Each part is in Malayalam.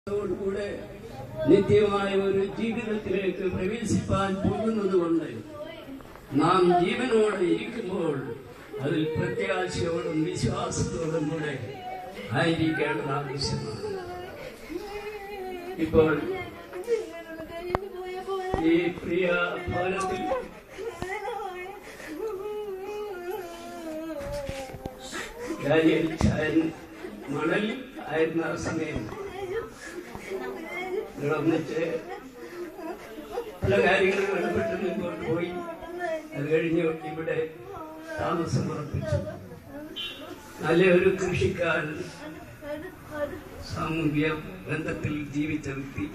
ോടുകൂടെ നിത്യമായ ഒരു ജീവിതത്തിലേക്ക് പ്രവേശിപ്പാൻ പോകുന്നതുകൊണ്ട് നാം ജീവനോടെ ഇരിക്കുമ്പോൾ അതിൽ പ്രത്യാശയോടും വിശ്വാസത്തോടും കൂടെ ആയിരിക്കേണ്ടത് ആവശ്യമാണ്. ഇപ്പോൾ ഈ പ്രിയ ഭവനത്തിൽ ഡാനിയൽ ചായൻ മണൽ ആയിരുന്ന സമയം ഒന്നിച്ച് പല കാര്യങ്ങളും ഇടപെട്ട് മുമ്പോട്ട് പോയി. അത് കഴിഞ്ഞ് ഇവിടെ താമസം ഉറപ്പിച്ചു. നല്ലൊരു കൃഷിക്കാരൻ, സാമൂഹ്യ ബന്ധത്തിൽ ജീവിച്ച വ്യക്തി,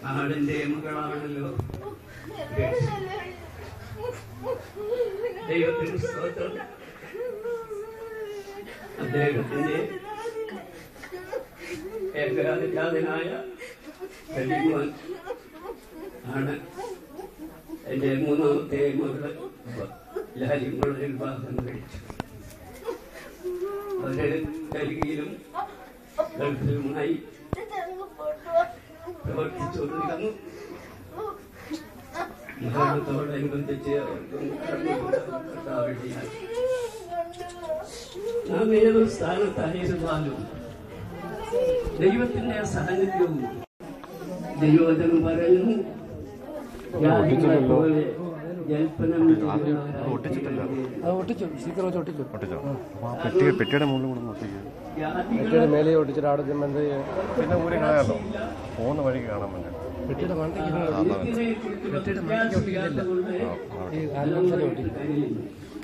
നാടിന്റെ മകളാണല്ലോ. ദൈവത്തിന് സ്തോത്രം. അദ്ദേഹത്തിന്റെ ഏകജാതനായ വലിയ ആണ് എന്റെ മൂന്നാമത്തെ മകള് ലാലിമോളെ വിവാഹം കഴിച്ചു. അവര് ഡൽഹിയിലും ഗൾഫിലുമായി പ്രവർത്തിച്ചുകൊണ്ടിരുന്നു. മരണത്തോടനുബന്ധിച്ച് അവർക്കും കടന്നുകൂടാൻ നാം ഏതൊരു സ്ഥാനത്തായിരുന്നാലും ദൈവത്തിന്റെ സാന്നിധ്യവും ദൈവവചനം പറയുന്നു, പോലെ ജൽപ്പനം പെട്ടിയുടെ മേലെ ഒട്ടിച്ചിട്ട് അവിടെ പിന്നെ ഊരി കളയാമല്ലോ, പോകുന്ന വഴിക്ക് കാണാൻ വേണ്ടി. പെട്ടിയുടെ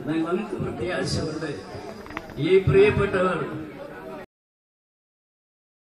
നമുക്ക് പ്രത്യാശയുണ്ട്. ഈ പ്രിയപ്പെട്ടവർ